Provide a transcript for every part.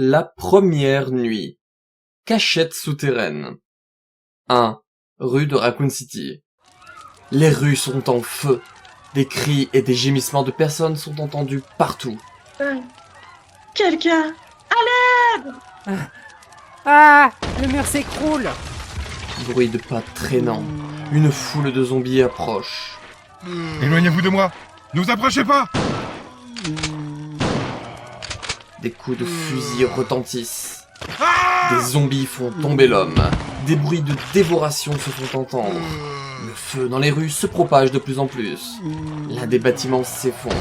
La première nuit. Cachette souterraine. 1. Rue de Raccoon City. Les rues sont en feu. Des cris et des gémissements de personnes sont entendus partout. Quelqu'un. Ah, le mur s'écroule. Bruit de pas traînants. Une foule de zombies approche. Éloignez-vous de moi! Ne vous approchez pas! Des coups de fusil retentissent. Des zombies font tomber l'homme. Des bruits de dévoration se font entendre. Le feu dans les rues se propage de plus en plus. L'un des bâtiments s'effondre.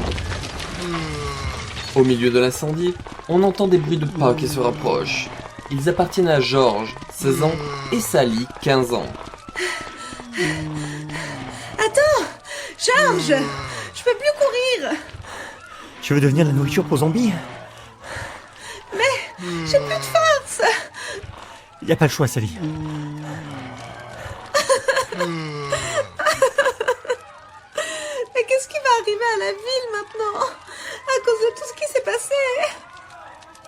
Au milieu de l'incendie, on entend des bruits de pas qui se rapprochent. Ils appartiennent à George, 16 ans, et Sally, 15 ans. Attends, George, je peux plus courir. Tu veux devenir la nourriture pour zombies? J'ai plus de force. Y a pas le choix, Sally. Mais qu'est-ce qui va arriver à la ville maintenant? À cause de tout ce qui s'est passé.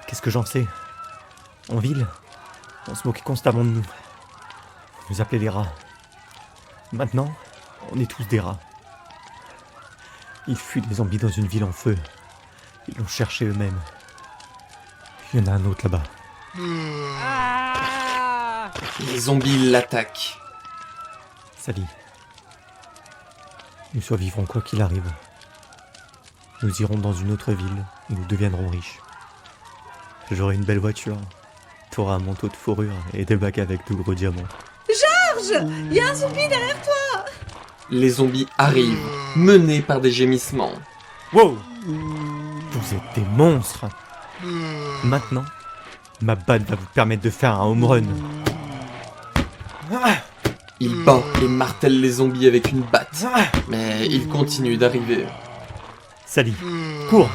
Qu'est-ce que j'en sais? En ville, on se moquait constamment de nous. On nous appelait les rats. Maintenant, on est tous des rats. Ils fuient des zombies dans une ville en feu. Ils l'ont cherché eux-mêmes. Il y en a un autre là-bas. Ah, Les zombies l'attaquent. Sally. Nous survivrons quoi qu'il arrive. Nous irons dans une autre ville où nous deviendrons riches. J'aurai une belle voiture. T'auras un manteau de fourrure et des bagues avec de gros diamants. George, il y a un zombie derrière toi. Les zombies arrivent, menés par des gémissements. Wow! Vous êtes des monstres! Maintenant, ma batte va vous permettre de faire un home run. Il bat et martèle les zombies avec une batte. Mais ils continuent d'arriver. Sally, cours!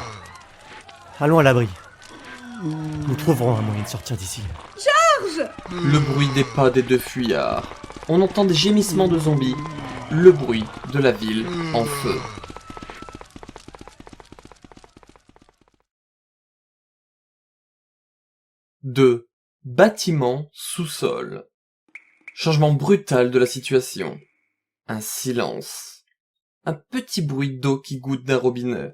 Allons à l'abri. Nous trouverons un moyen de sortir d'ici. Le bruit des pas des deux fuyards. On entend des gémissements de zombies. Le bruit de la ville en feu. Deux. Bâtiment sous-sol. Changement brutal de la situation. Un silence. Un petit bruit d'eau qui goutte d'un robinet.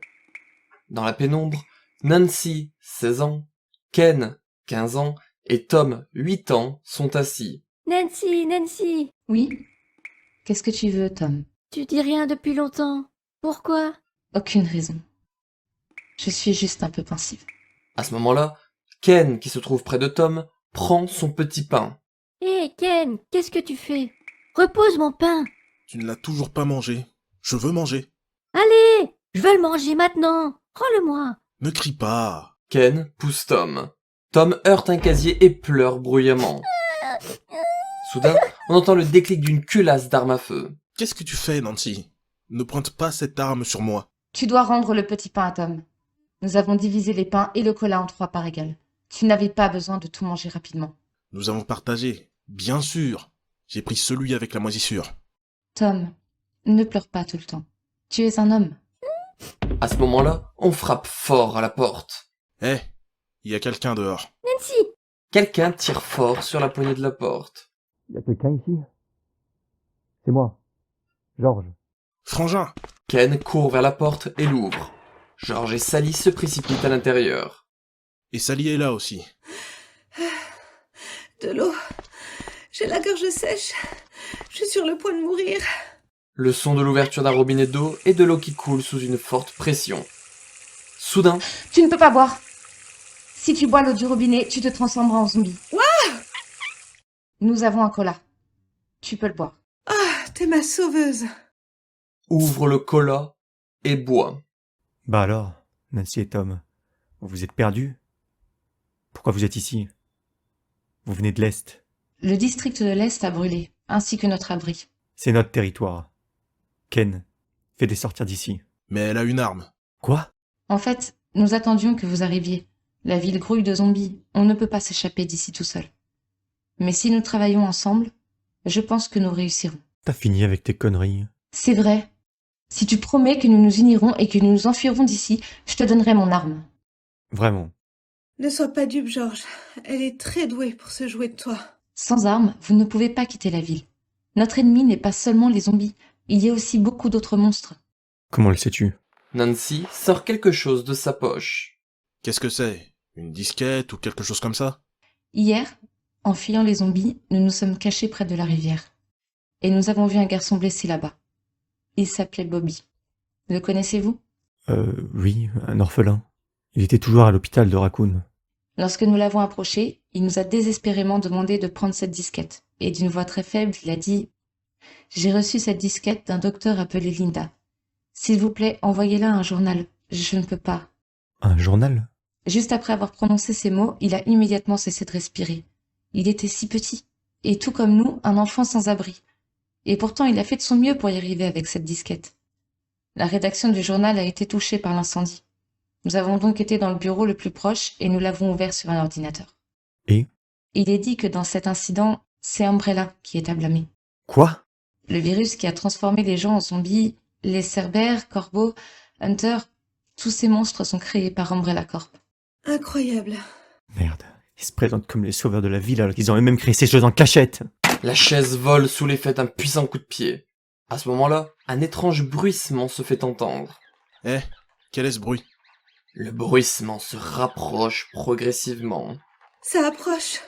Dans la pénombre, Nancy, 16 ans, Ken, 15 ans, et Tom, 8 ans, sont assis. Nancy, Oui? Qu'est-ce que tu veux, Tom? tu dis rien depuis longtemps. Pourquoi? Aucune raison. Je suis juste un peu pensive. À ce moment-là, Ken, qui se trouve près de Tom, prend son petit pain. Hé, Ken, qu'est-ce que tu fais? Repose mon pain. Tu ne l'as toujours pas mangé. Je veux manger. Allez, je veux le manger maintenant. Rends-le-moi. Ne crie pas. Ken pousse Tom. Tom heurte un casier et pleure bruyamment. Soudain, on entend le déclic d'une culasse d'arme à feu. Qu'est-ce que tu fais, Nancy? Ne pointe pas cette arme sur moi. Tu dois rendre le petit pain à Tom. Nous avons divisé les pains et le cola en 3 parts égales. Tu n'avais pas besoin de tout manger rapidement. Nous avons partagé. Bien sûr. J'ai pris celui avec la moisissure. Tom, ne pleure pas tout le temps. Tu es un homme. À ce moment-là, on frappe fort à la porte. Hé, il y a quelqu'un dehors. Nancy, Quelqu'un tire fort sur la poignée de la porte. Y a quelqu'un ici? C'est moi. George. Frangin! Ken court vers la porte et l'ouvre. George et Sally se précipitent à l'intérieur. Et Sally est là aussi. De l'eau. J'ai la gorge sèche. Je suis sur le point de mourir. Le son de l'ouverture d'un robinet d'eau et de l'eau qui coule sous une forte pression. Soudain, Tu ne peux pas boire. Si tu bois l'eau du robinet, tu te transformeras en zombie. Nous avons un cola. Tu peux le boire. Ah, t'es ma sauveuse. ouvre le cola et boit. Bah alors, Nancy et Tom, vous êtes perdus? Pourquoi vous êtes ici? Vous venez de l'Est. Le district de l'Est a brûlé, ainsi que notre abri. C'est notre territoire. Ken, fais-les sortir d'ici. Mais elle a une arme. Quoi? En fait, nous attendions que vous arriviez. La ville grouille de zombies. On ne peut pas s'échapper d'ici tout seul. Mais si nous travaillons ensemble, je pense que nous réussirons. T'as fini avec tes conneries. C'est vrai. Si tu promets que nous nous unirons et que nous nous enfuirons d'ici, je te donnerai mon arme. Vraiment. Ne sois pas dupe, Georges. Elle est très douée pour se jouer de toi. Sans armes, vous ne pouvez pas quitter la ville. Notre ennemi n'est pas seulement les zombies, il y a aussi beaucoup d'autres monstres. Comment le sais-tu? Nancy sort quelque chose de sa poche. Qu'est-ce que c'est? Une disquette ou quelque chose comme ça? Hier, en fuyant les zombies, nous nous sommes cachés près de la rivière. Et nous avons vu un garçon blessé là-bas. Il s'appelait Bobby. Le connaissez-vous? Oui, un orphelin. Il était toujours à l'hôpital de Raccoon. Lorsque nous l'avons approché, il nous a désespérément demandé de prendre cette disquette. Et d'une voix très faible, il a dit « J'ai reçu cette disquette d'un docteur appelé Linda. S'il vous plaît, envoyez-la un journal. Je ne peux pas. » Un journal? Juste après avoir prononcé ces mots, il a immédiatement cessé de respirer. Il était si petit. Et tout comme nous, un enfant sans abri. Et pourtant, il a fait de son mieux pour y arriver avec cette disquette. La rédaction du journal a été touchée par l'incendie. Nous avons donc été dans le bureau le plus proche et nous l'avons ouvert sur un ordinateur. Et? Il est dit que dans cet incident, c'est Umbrella qui est à blâmer. Quoi? Le virus qui a transformé les gens en zombies, les Cerbères, Corbeaux, Hunter, tous ces monstres sont créés par Umbrella Corp. Incroyable. Merde. Ils se présentent comme les sauveurs de la ville alors qu'ils ont eux-mêmes créé ces choses en cachette. La chaise vole sous l'effet d'un puissant coup de pied. À ce moment-là, un étrange bruissement se fait entendre. Eh, quel est ce bruit? Le bruissement se rapproche progressivement. Ça approche.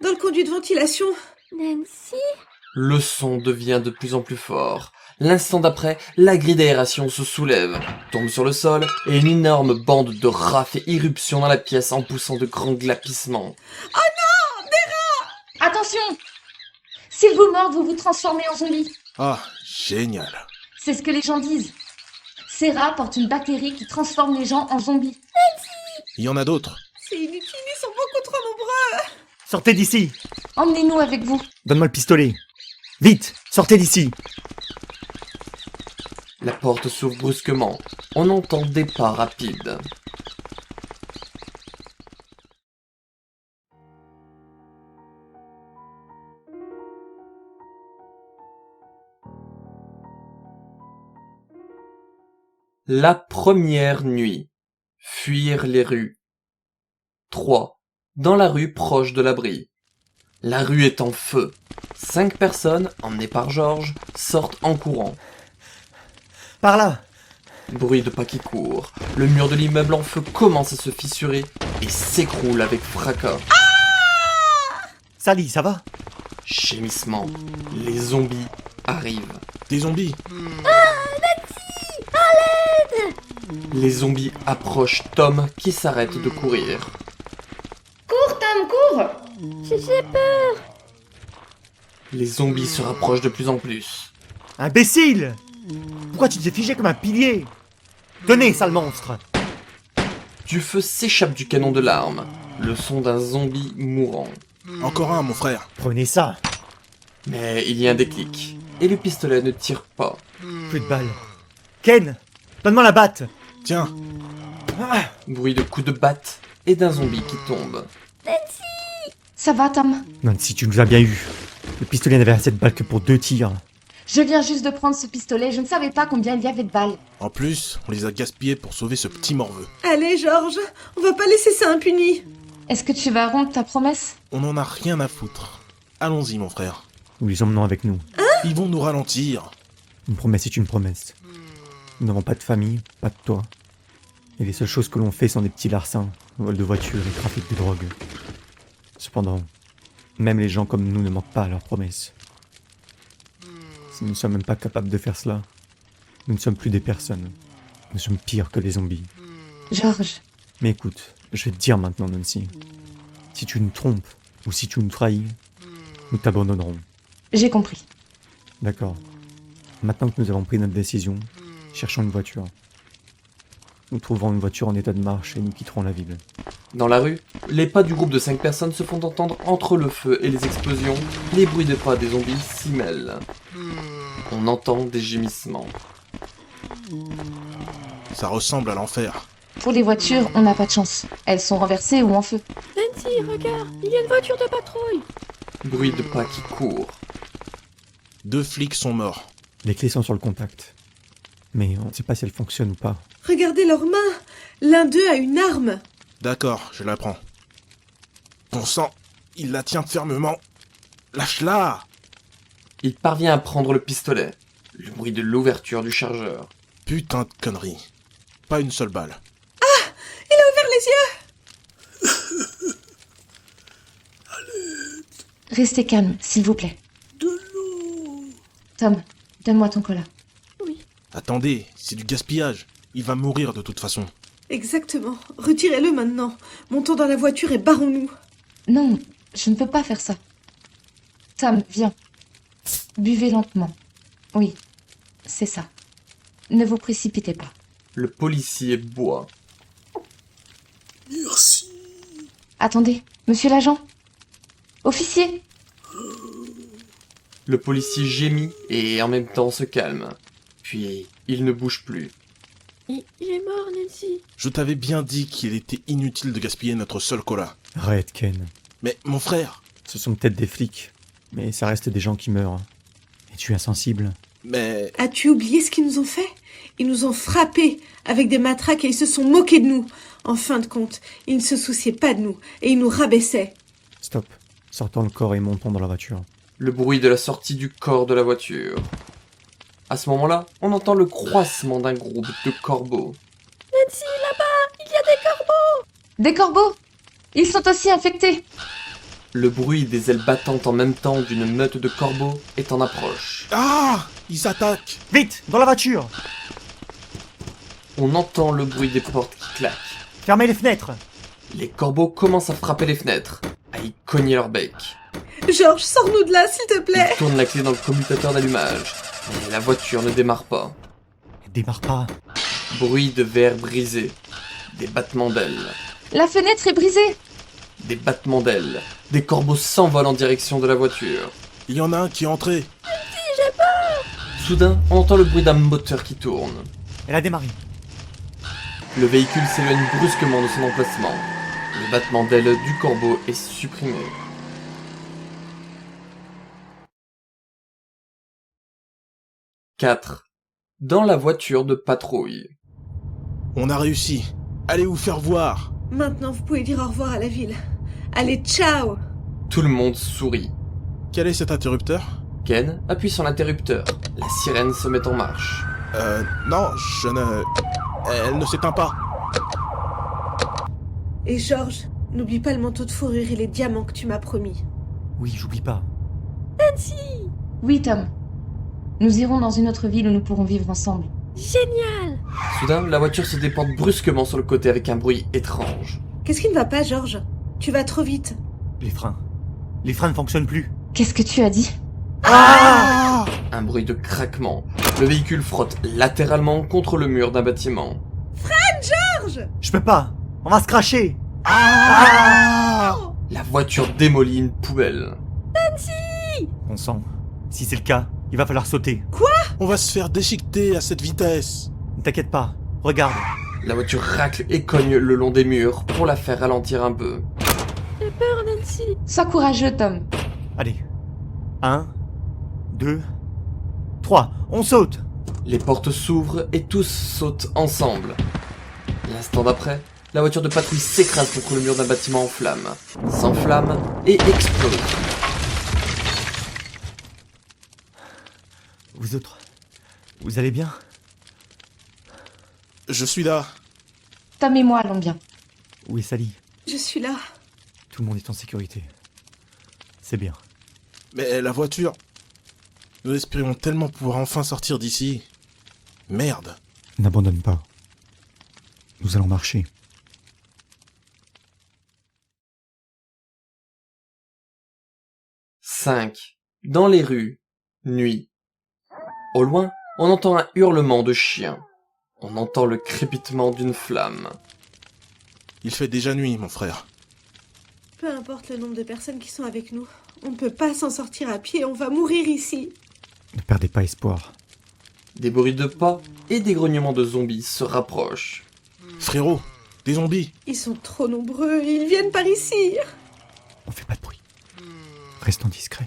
Dans le conduit de ventilation. Nancy? Le son devient de plus en plus fort. L'instant d'après, la grille d'aération se soulève, tombe sur le sol, et une énorme bande de rats fait irruption dans la pièce en poussant de grands glapissements. Attention! S'ils vous mordent, vous vous transformez en zombie. Ah, génial. C'est ce que les gens disent. Ces rats portent une bactérie qui transforme les gens en zombies. Il y en a d'autres. C'est inutile, ils sont beaucoup trop nombreux. Sortez d'ici! Emmenez-nous avec vous. Donne-moi le pistolet! Vite! Sortez d'ici! La porte s'ouvre brusquement. On entend des pas rapides. La première nuit. Fuir les rues. 3. Dans la rue proche de l'abri. La rue est en feu. 5 personnes, emmenées par Georges, sortent en courant. Par là! Bruit de pas qui courent. Le mur de l'immeuble en feu commence à se fissurer et s'écroule avec fracas. Sally, ça va? Gémissement. Les zombies arrivent. Des zombies. Les zombies approchent Tom qui s'arrête de courir. Cours, Tom, cours! J'ai peur. Les zombies se rapprochent de plus en plus. Imbécile! Pourquoi tu t'es figé comme un pilier? Tenez, sale monstre! Du feu s'échappe du canon de l'arme. Le son d'un zombie mourant. Encore un, mon frère. Prenez ça! Mais il y a un déclic. Et le pistolet ne tire pas. Plus de balles. Ken! Donne-moi la batte! Tiens, Bruit de coups de batte et d'un zombie qui tombe. Ça va, Tom? Nancy, tu nous as bien eu. Le pistolet n'avait assez de balles que pour 2 tirs. Je viens juste de prendre ce pistolet, je ne savais pas combien il y avait de balles. en plus, on les a gaspillés pour sauver ce petit morveux. Allez, Georges, on va pas laisser ça impuni. Est-ce que tu vas rompre ta promesse? On en a rien à foutre. Allons-y, mon frère. Nous les emmenons avec nous. Ils vont nous ralentir. Une promesse est une promesse. Nous n'avons pas de famille, pas de toit. Et les seules choses que l'on fait sont des petits larcins, vol de voitures et trafic de drogue. Cependant, même les gens comme nous ne manquent pas à leurs promesses. Si nous ne sommes même pas capables de faire cela, nous ne sommes plus des personnes. Nous sommes pires que les zombies. Georges, Mais écoute, je vais te dire maintenant, Nancy. Si tu nous trompes, ou si tu nous trahis, nous t'abandonnerons. j'ai compris. D'accord. Maintenant que nous avons pris notre décision, cherchons une voiture. Nous trouverons une voiture en état de marche et nous quitterons la ville. Dans la rue, les pas du groupe de 5 personnes se font entendre entre le feu et les explosions. Les bruits de pas des zombies s'y mêlent. On entend des gémissements. Ça ressemble à l'enfer. Pour les voitures, on n'a pas de chance. Elles sont renversées ou en feu. Nancy, regarde, il y a une voiture de patrouille. Bruit de pas qui courent. 2 flics sont morts. Les clés sont sur le contact. Mais on ne sait pas si elles fonctionnent ou pas. Regardez leurs mains. L'un d'eux a une arme. D'accord, je la prends. Bon sang, il la tient fermement. Lâche-la! Il parvient à prendre le pistolet. Le bruit de l'ouverture du chargeur. Putain de connerie. Pas une seule balle. Il a ouvert les yeux. Restez calme, s'il vous plaît. De l'eau. Tom, donne-moi ton cola. Attendez, c'est du gaspillage. Il va mourir de toute façon. Exactement. Retirez-le maintenant. Montons dans la voiture et barrons-nous. Non, je ne peux pas faire ça. Tom, viens. Buvez lentement. Oui, c'est ça. Ne vous précipitez pas. Le policier boit. Merci. Attendez, monsieur l'agent. Officier. Le policier gémit et en même temps se calme. Puis, il ne bouge plus. Il est mort, Nancy. Je t'avais bien dit qu'il était inutile de gaspiller notre seul cola. Arrête, Ken. Mais mon frère, Ce sont peut-être des flics, mais ça reste des gens qui meurent. Et tu es insensible. mais... As-tu oublié ce qu'ils nous ont fait? Ils nous ont frappés avec des matraques et ils se sont moqués de nous. En fin de compte, ils ne se souciaient pas de nous et ils nous rabaissaient. Stop. Sortons le corps et montons dans la voiture. Le bruit de la sortie du corps de la voiture. À ce moment-là, on entend le croissement d'un groupe de corbeaux. Nancy, là-bas, il y a des corbeaux. Des corbeaux. Ils sont aussi infectés. Le bruit des ailes battantes en même temps d'une meute de corbeaux est en approche. Ah! Ils s'attaquent! Vite, dans la voiture! On entend le bruit des portes qui claquent. Fermez les fenêtres! Les corbeaux commencent à frapper les fenêtres, à y cogner leur bec. Georges, sors-nous de là, s'il te plaît. Ils tournent la clé dans le commutateur d'allumage, mais la voiture ne démarre pas. Démarre pas. Bruit de verre brisé, des battements d'ailes, La fenêtre est brisée. des battements d'ailes. Des corbeaux s'envolent en direction de la voiture. Il y en a un qui est entré. Soudain, on entend le bruit d'un moteur qui tourne. Elle a démarré. Le véhicule s'éloigne brusquement de son emplacement. Le battement d'ailes du corbeau est supprimé. « 4. Dans la voiture de patrouille. On a réussi. Allez vous faire voir. Maintenant, vous pouvez dire au revoir à la ville. Allez, ciao. Tout le monde sourit. Quel est cet interrupteur? Ken appuie sur l'interrupteur. La sirène se met en marche. Non, je ne... Elle ne s'éteint pas. Et Georges, n'oublie pas le manteau de fourrure et les diamants que tu m'as promis. Oui, j'oublie pas. Oui, Tom. Nous irons dans une autre ville où nous pourrons vivre ensemble. Génial. Soudain, la voiture se déporte brusquement sur le côté avec un bruit étrange. Qu'est-ce qui ne va pas, Georges? Tu vas trop vite. Les freins. Les freins ne fonctionnent plus. Qu'est-ce que tu as dit? Ah! Un bruit de craquement. Le véhicule frotte latéralement contre le mur d'un bâtiment. Georges! Je peux pas. On va se cracher. Ah! La voiture démolit une poubelle. Bon sang. Si c'est le cas, il va falloir sauter. On va se faire déchiqueter à cette vitesse. Ne t'inquiète pas. Regarde. La voiture racle et cogne le long des murs pour la faire ralentir un peu. J'ai peur, Nancy. Sois courageux, Tom. Allez. 1, 2, 3. On saute. Les portes s'ouvrent et tous sautent ensemble. L'instant d'après, la voiture de patrouille s'écrase contre le mur d'un bâtiment en flammes, s'enflamme et explose. Vous autres, vous allez bien? Je suis là. Tom et moi allons bien. Où est Sally? Je suis là. Tout le monde est en sécurité. C'est bien. Mais la voiture... Nous espérions tellement pouvoir enfin sortir d'ici. Merde. N'abandonne pas. Nous allons marcher. « 5. Dans les rues. Nuit. Au loin, on entend un hurlement de chien. On entend le crépitement d'une flamme. Il fait déjà nuit, mon frère. Peu importe le nombre de personnes qui sont avec nous, on ne peut pas s'en sortir à pied, on va mourir ici. Ne perdez pas espoir. Des bruits de pas et des grognements de zombies se rapprochent. Frérot, des zombies. Ils sont trop nombreux, ils viennent par ici. On fait pas de bruit. Restons discrets.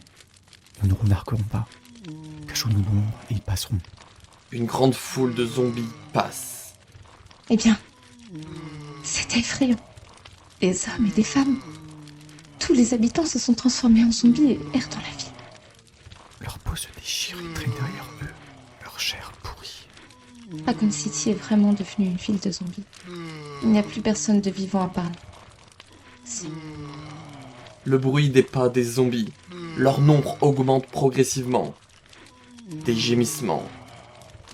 Nous ne remarquerons pas. Cachons-nous dans l'ombre et ils passeront. Une grande foule de zombies passe. Eh bien, c'est effrayant. des hommes et des femmes. Tous les habitants se sont transformés en zombies et errent dans la ville. Leur peau se déchire et traîne derrière eux. Leur chair pourrie. Raccoon City est vraiment devenue une ville de zombies. Il n'y a plus personne de vivant à part nous. Si. Le bruit des pas des zombies. Leur nombre augmente progressivement. Des gémissements,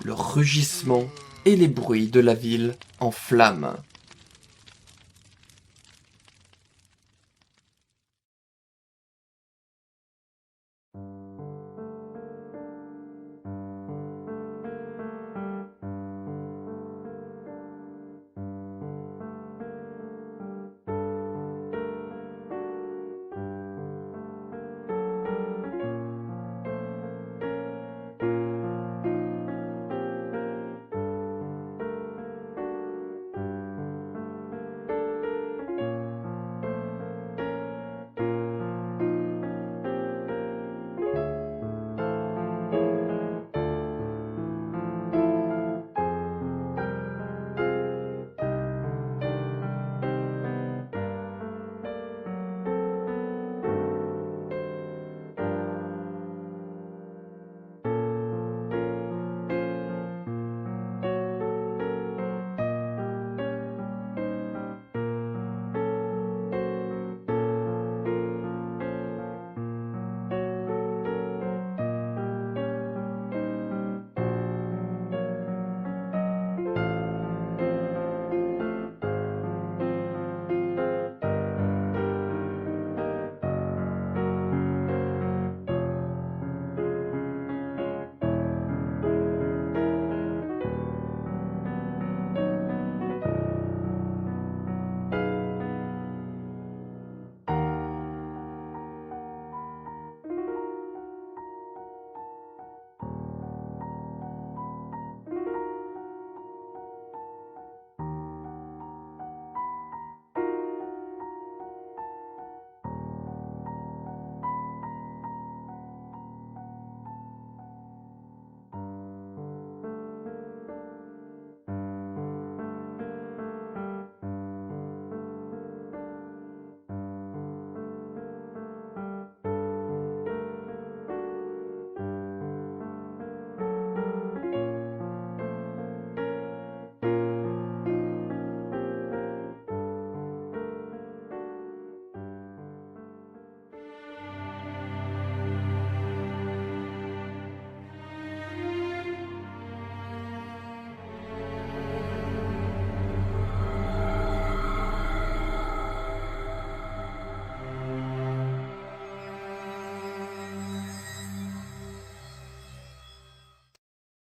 le rugissement et les bruits de la ville en flammes.